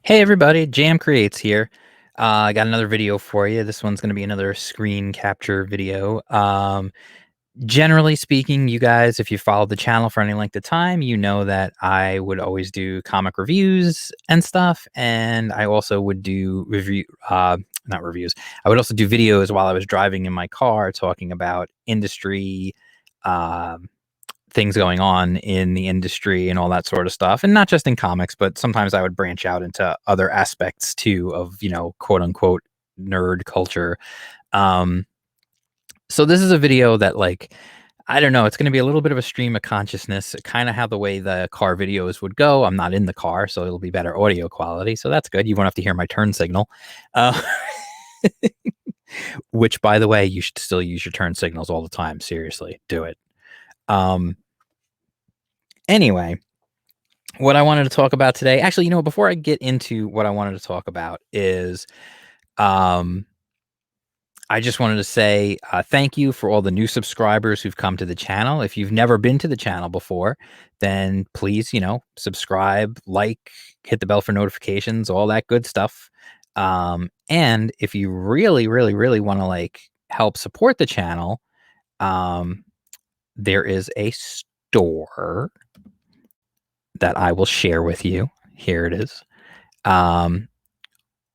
Hey everybody, Jam Creates here. I got another video for you. This one's going to be another screen capture video. Generally speaking, you guys, if you followed the channel for any length of time, you know that I would always do comic reviews and stuff, and I also would do not reviews. I would also do videos while I was driving in my car talking about industry, um, things going on in the industry and all that sort of stuff, and not just in comics, but sometimes I would branch out into other aspects too of, quote unquote nerd culture. um so this is a video that, like, I don't know, it's going to be a little bit of a stream of consciousness, kind of how the way the car videos would go. I'm not in the car, so it'll be better audio quality, so that's good. You won't have to hear my turn signal. uh which, by the way, you should still use your turn signals all the time. Seriously, do it. Um anyway, what I wanted to talk about today, actually, before I get into what I wanted to talk about is, um, I just wanted to say thank you for all the new subscribers who've come to the channel. If you've never been to the channel before, then please, subscribe, like, hit the bell for notifications, all that good stuff. And if you really, really, really want to, like, help support the channel, um, there is a store that I will share with you. Here it is. Um,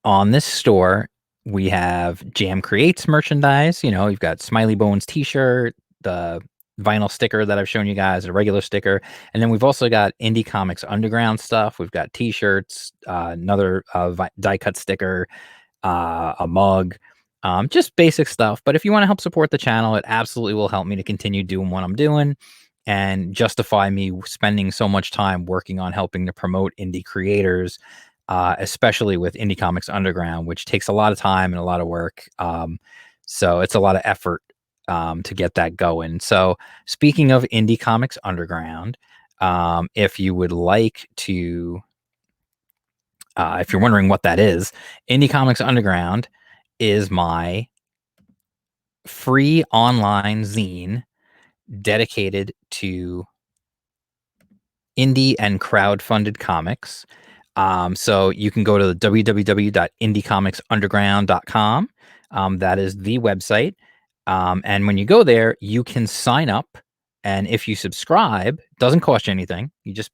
on this store, we have Jam Creates merchandise. You've got Smiley Bones t-shirt, the vinyl sticker that I've shown you guys, a regular sticker, and then we've also got Indie Comics Underground stuff. We've got t-shirts, another die cut sticker, a mug, just basic stuff. But if you want to help support the channel, it absolutely will help me to continue doing what I'm doing and justify me spending so much time working on helping to promote indie creators, especially with Indie Comics Underground, which takes a lot of time and a lot of work. So it's a lot of effort to get that going. So speaking of Indie Comics Underground, if you would like to, if you're wondering what that is, Indie Comics Underground is my free online zine dedicated to indie and crowd-funded comics. So you can go to the www.indiecomics.underground.com. That is the website. And when you go there, you can sign up. And if you subscribe, it doesn't cost you anything. You just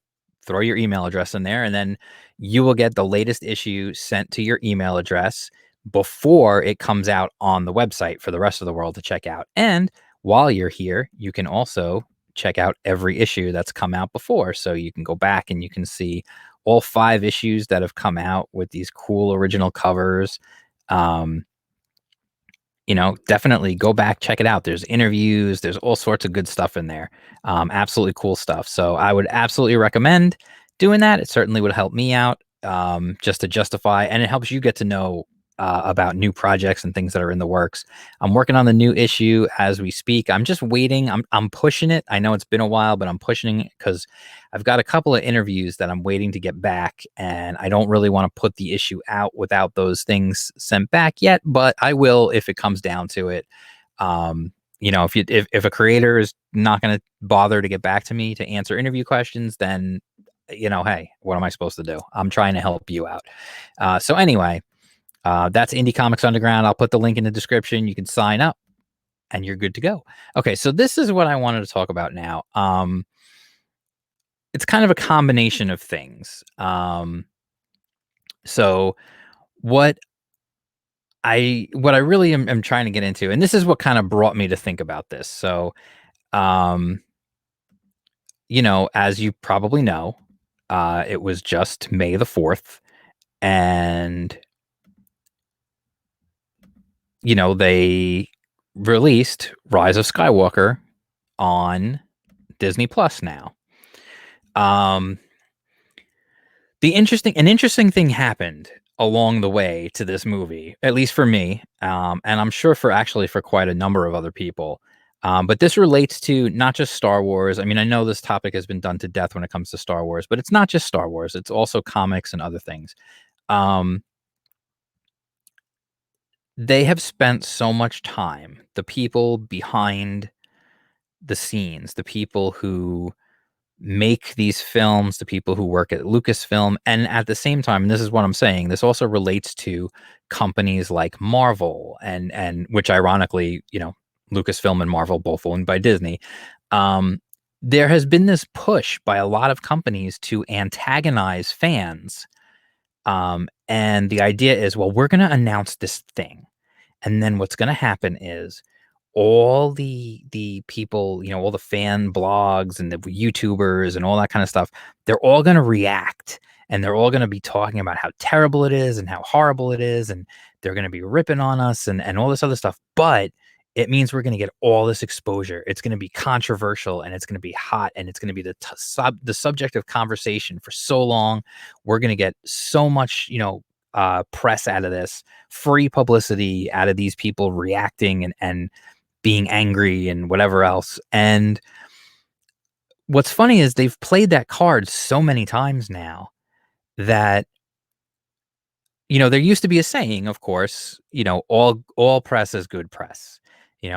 throw your email address in there, and then you will get the latest issue sent to your email address before it comes out on the website for the rest of the world to check out. And while you're here, you can also check out every issue that's come out before. So you can go back and you can see all 5 issues that have come out with these cool original covers. Um, Definitely go back, check it out. There's interviews, there's all sorts of good stuff in there. Absolutely cool stuff. So I would absolutely recommend doing that. It certainly would help me out, just to justify, and it helps you get to know about new projects and things that are in the works. I'm working on the new issue as we speak. I'm just waiting. I'm pushing it. I know it's been a while, but I'm pushing it because I've got a couple of interviews that I'm waiting to get back, and I don't really want to put the issue out without those things sent back yet, but I will if it comes down to it. If a creator is not going to bother to get back to me to answer interview questions, then hey, what am I supposed to do? I'm trying to help you out. So anyway, that's Indie Comics Underground. I'll put the link in the description. You can sign up and you're good to go. Okay, so this is what I wanted to talk about now. It's kind of a combination of things. So what what I really am trying to get into, and this is what kind of brought me to think about this. So, um, as you probably know, it was just May the 4th, and they released Rise of Skywalker on Disney Plus now. Um, an interesting thing happened along the way to this movie, at least for me, and I'm sure for quite a number of other people. But this relates to not just Star Wars. I mean, I know this topic has been done to death when it comes to Star Wars, but it's not just Star Wars. It's also comics and other things. Um, they have spent so much time, the people behind the scenes, the people who make these films, the people who work at Lucasfilm, and at the same time, and this is what I'm saying, this also relates to companies like Marvel and which ironically, Lucasfilm and Marvel both owned by Disney. Um, there has been this push by a lot of companies to antagonize fans. And the idea is, well, we're going to announce this thing. And then what's gonna happen is all the people, all the fan blogs and the YouTubers and all that kind of stuff, they're all gonna react, and they're all gonna be talking about how terrible it is and how horrible it is, and they're gonna be ripping on us and all this other stuff, but it means we're gonna get all this exposure. It's gonna be controversial, and it's gonna be hot, and it's gonna be the subject of conversation for so long. We're gonna get so much, press out of this, free publicity out of these people reacting and being angry and whatever else. And what's funny is they've played that card so many times now that there used to be a saying, of course, all press is good press.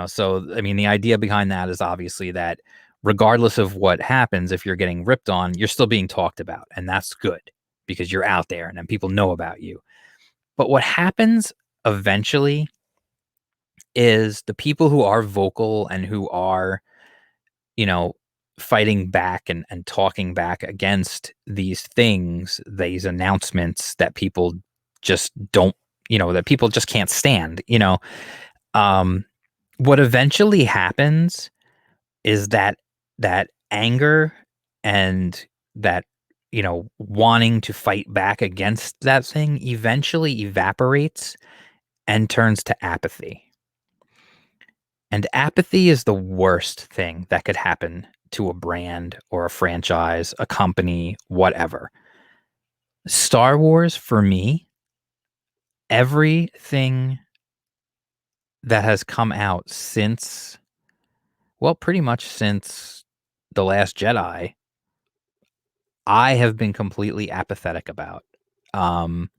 So I mean, the idea behind that is obviously that regardless of what happens, if you're getting ripped on, you're still being talked about, and that's good because you're out there and then people know about you. But what happens eventually is the people who are vocal and who are, you know, fighting back and talking back against these things, these announcements that people just don't, that people just can't stand, um, what eventually happens is that anger and that, wanting to fight back against that thing eventually evaporates and turns to apathy. And apathy is the worst thing that could happen to a brand or a franchise, a company, whatever. Star Wars, for me, everything that has come out since, well, pretty much since The Last Jedi, I have been completely apathetic about. Um,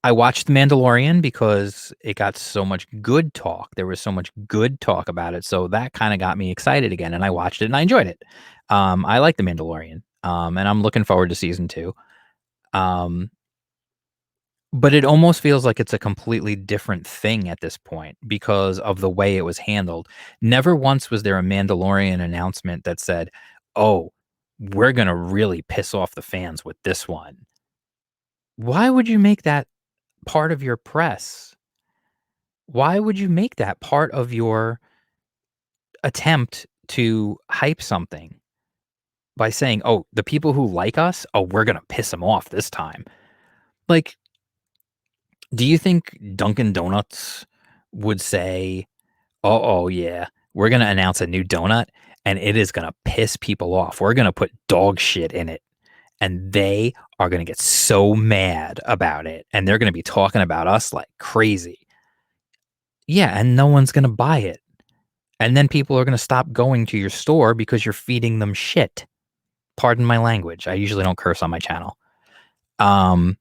I watched The Mandalorian because it got so much good talk. There was so much good talk about it, so that kinda got me excited again, and I watched it and I enjoyed it. I like The Mandalorian, and I'm looking forward to season 2. Um, but it almost feels like it's a completely different thing at this point because of the way it was handled. Never once was there a Mandalorian announcement that said, "Oh, we're gonna really piss off the fans with this one." Why would you make that part of your press? Why would you make that part of your attempt to hype something by saying, "Oh, the people who like us, oh, we're gonna piss them off this time." Like, do you think Dunkin' Donuts would say, "Oh, yeah, we're gonna announce a new donut, and it is gonna piss people off. We're gonna put dog shit in it, and they are gonna get so mad about it, and they're gonna be talking about us like crazy." Yeah, and no one's gonna buy it. And then people are gonna stop going to your store because you're feeding them shit. Pardon my language. I usually don't curse on my channel. Um,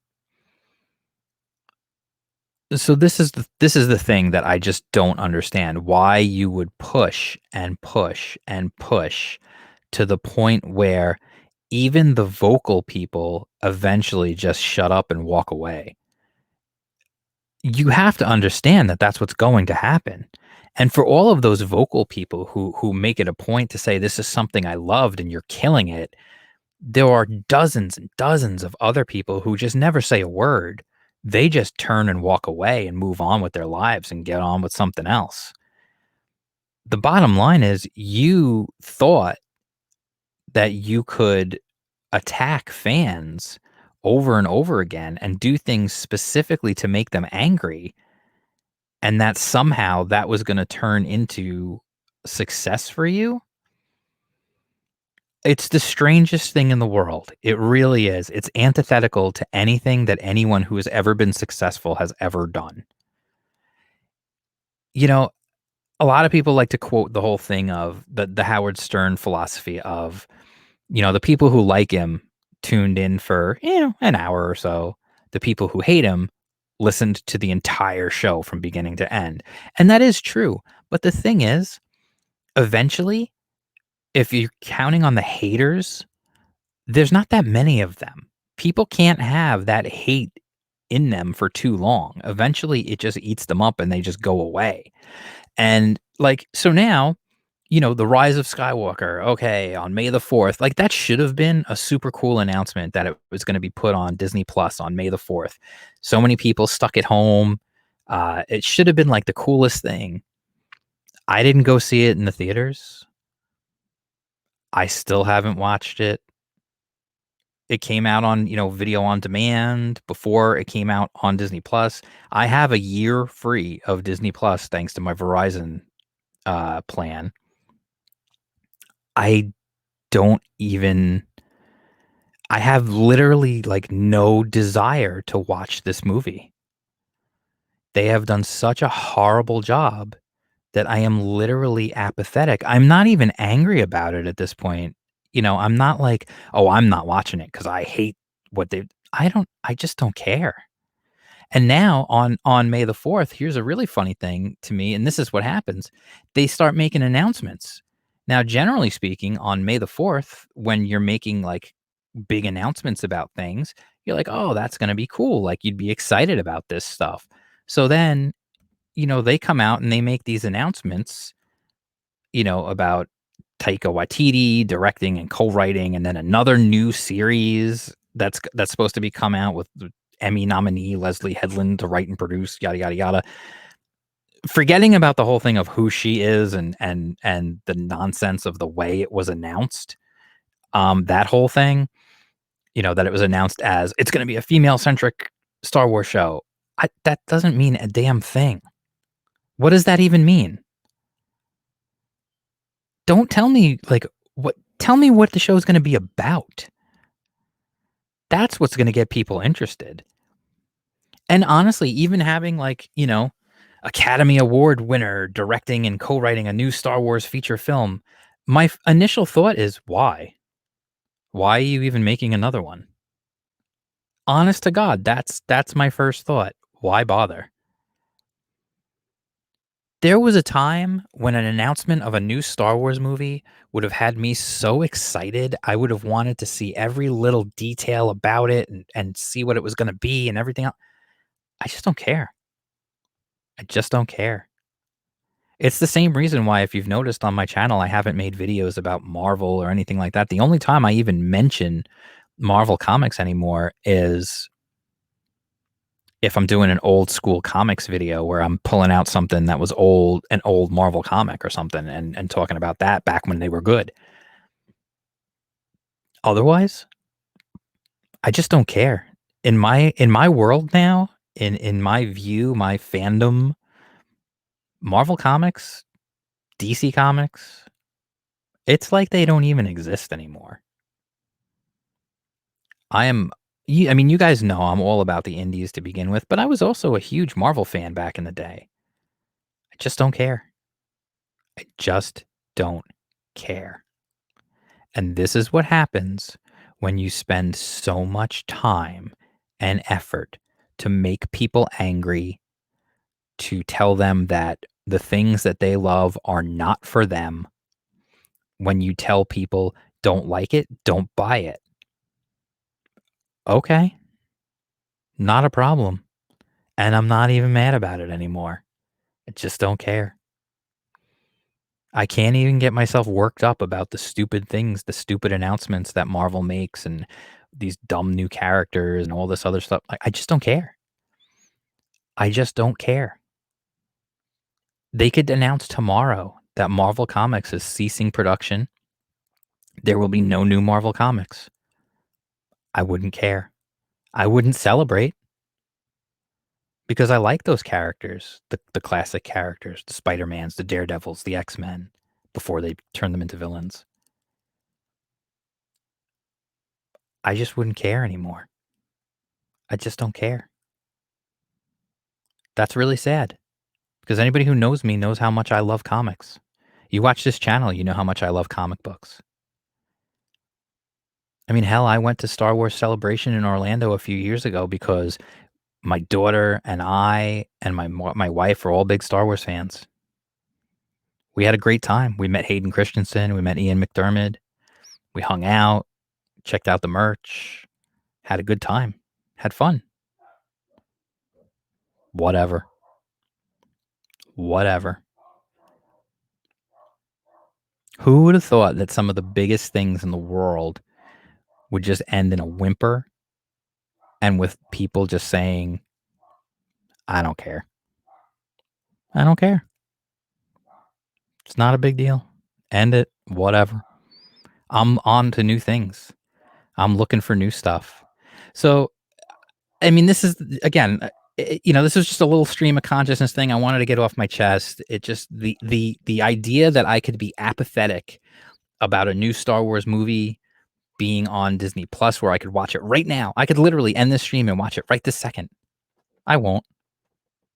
so this is the thing that I just don't understand, why you would push and push and push to the point where even the vocal people eventually just shut up and walk away. You have to understand that that's what's going to happen. And for all of those vocal people who make it a point to say, "This is something I loved and you're killing it," there are dozens and dozens of other people who just never say a word. They just turn and walk away and move on with their lives and get on with something else. The bottom line is you thought that you could attack fans over and over again and do things specifically to make them angry, and that somehow that was gonna turn into success for you. It's the strangest thing in the world. It really is. It's antithetical to anything that anyone who has ever been successful has ever done. You know, a lot of people like to quote the whole thing of the Howard Stern philosophy of, the people who like him tuned in for, an hour or so. The people who hate him listened to the entire show from beginning to end. And that is true. But the thing is, eventually if you're counting on the haters, there's not that many of them. People can't have that hate in them for too long. Eventually, it just eats them up and they just go away. And, like, so now, The Rise of Skywalker, okay, on May the 4th, like, that should have been a super cool announcement that it was gonna be put on Disney Plus on May the 4th. So many people stuck at home. It should have been, like, the coolest thing. I didn't go see it in the theaters. I still haven't watched it. It came out on, video on demand before it came out on Disney Plus. I have a year free of Disney Plus thanks to my Verizon, plan. I don't even I have literally, like, no desire to watch this movie. They have done such a horrible job that I am literally apathetic. I'm not even angry about it at this point. I'm not like, "Oh, I'm not watching it because I hate what they." I just don't care. And now on May the 4th, here's a really funny thing to me, and this is what happens. They start making announcements. Now, generally speaking, on May the 4th, when you're making, like, big announcements about things, you're like, "Oh, that's gonna be cool." Like, you'd be excited about this stuff. So then, they come out and they make these announcements, about Taika Waititi directing and co-writing, and then another new series that's supposed to be come out with the Emmy nominee Leslie Headland to write and produce, yada yada yada. Forgetting about the whole thing of who she is and the nonsense of the way it was announced. That whole thing, that it was announced as it's going to be a female-centric Star Wars show. That doesn't mean a damn thing. What does that even mean? Don't tell me, like, what tell me what the show is gonna be about. That's what's gonna get people interested. And honestly, even having, like, Academy Award winner directing and co-writing a new Star Wars feature film, my initial thought is, "Why? Why are you even making another one?" Honest to God, that's my first thought. Why bother? There was a time when an announcement of a new Star Wars movie would have had me so excited. I would have wanted to see every little detail about it and see what it was gonna be and everything else. I just don't care. I just don't care. It's the same reason why, if you've noticed on my channel, I haven't made videos about Marvel or anything like that. The only time I even mention Marvel Comics anymore is if I'm doing an old school comics video where I'm pulling out something that was old, an old Marvel comic or something, and talking about that back when they were good. Otherwise, I just don't care. In my world now, in my view, my fandom, Marvel Comics, DC Comics, it's like they don't even exist anymore. I am I mean, you guys know I'm all about the indies to begin with, but I was also a huge Marvel fan back in the day. I just don't care. I just don't care. And this is what happens when you spend so much time and effort to make people angry, to tell them that the things that they love are not for them. When you tell people, don't like it, don't buy it. Okay, not a problem. And I'm not even mad about it anymore. I just don't care. I can't even get myself worked up about the stupid things, the stupid announcements that Marvel makes and these dumb new characters and all this other stuff. I just don't care. I just don't care. They could announce tomorrow that Marvel Comics is ceasing production. There will be no new Marvel Comics. I wouldn't care. I wouldn't celebrate because I like those characters, the classic characters, the Spider-Mans, the Daredevils, the X-Men, before they turn them into villains. I just wouldn't care anymore. I just don't care. That's really sad because anybody who knows me knows how much I love comics. You watch this channel, you know how much I love comic books. I mean, hell, I went to Star Wars Celebration in Orlando a few years ago because my daughter and I and my wife are all big Star Wars fans. We had a great time. We met Hayden Christensen. We met Ian McDermott. We hung out, checked out the merch, had a good time, had fun. Whatever. Whatever. Who would have thought that some of the biggest things in the world would just end in a whimper and with people just saying, I don't care. I don't care. It's not a big deal. End it. Whatever. I'm on to new things. I'm looking for new stuff. So, I mean, this is, again, this is just a little stream of consciousness thing I wanted to get off my chest. It just, the idea that I could be apathetic about a new Star Wars movie being on Disney Plus where I could watch it right now. I could literally end this stream and watch it right this second. I won't.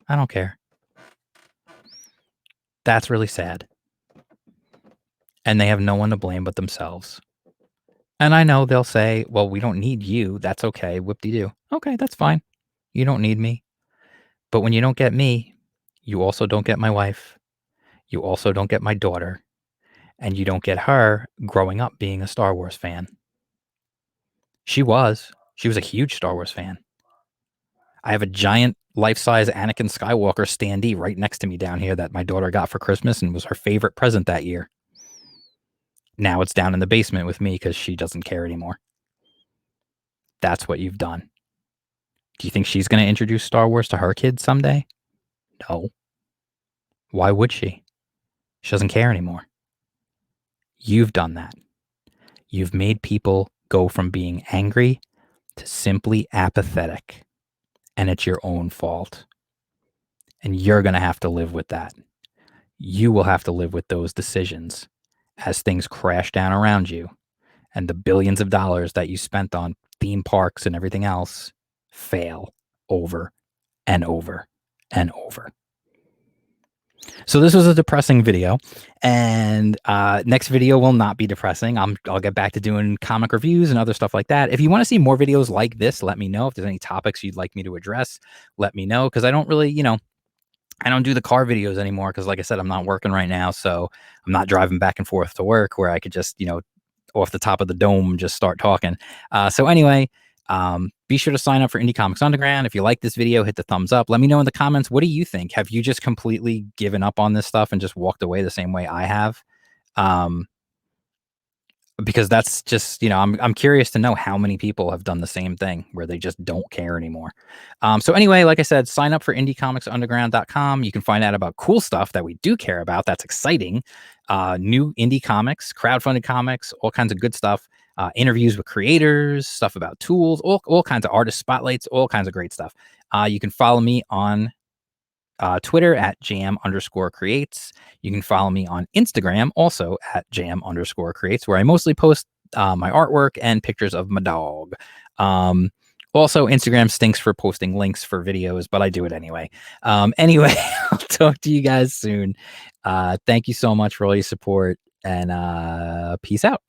I don't care. That's really sad. And they have no one to blame but themselves. And I know they'll say, well, we don't need you. That's okay. Whoop-de-doo. Okay, that's fine. You don't need me. But when you don't get me, you also don't get my wife. You also don't get my daughter. And you don't get her growing up being a Star Wars fan. She was a huge Star Wars fan. I have a giant life-size Anakin Skywalker standee right next to me down here that my daughter got for Christmas and was her favorite present that year. Now it's down in the basement with me because she doesn't care anymore. That's what you've done. Do you think she's going to introduce Star Wars to her kids someday? No. Why would she? She doesn't care anymore. You've done that. You've made people go from being angry to simply apathetic. And it's your own fault. And you're going to have to live with that. You will have to live with those decisions as things crash down around you and the billions of dollars that you spent on theme parks and everything else fail over and over and over. So this was a depressing video, and next video will not be depressing. I'll get back to doing comic reviews and other stuff like that. If you want to see more videos like this, let me know. If there's any topics you'd like me to address, let me know, because I don't really, I don't do the car videos anymore because, like I said, I'm not working right now, so I'm not driving back and forth to work where I could just, off the top of the dome, just start talking. So anyway, be sure to sign up for Indie Comics Underground. If you like this video, hit the thumbs up. Let me know in the comments, what do you think? Have you just completely given up on this stuff and just walked away the same way I have? Because that's just, I'm curious to know how many people have done the same thing where they just don't care anymore. So anyway, like I said, sign up for IndieComicsUnderground.com. You can find out about cool stuff that we do care about. That's exciting. New indie comics, crowdfunded comics, all kinds of good stuff. Interviews with creators, stuff about tools, all kinds of artist spotlights, all kinds of great stuff. You can follow me on Twitter at jam_creates. You can follow me on Instagram also at jam_creates, where I mostly post my artwork and pictures of my dog. Also, Instagram stinks for posting links for videos, but I do it anyway. Anyway, I'll talk to you guys soon. Thank you so much for all your support, and peace out.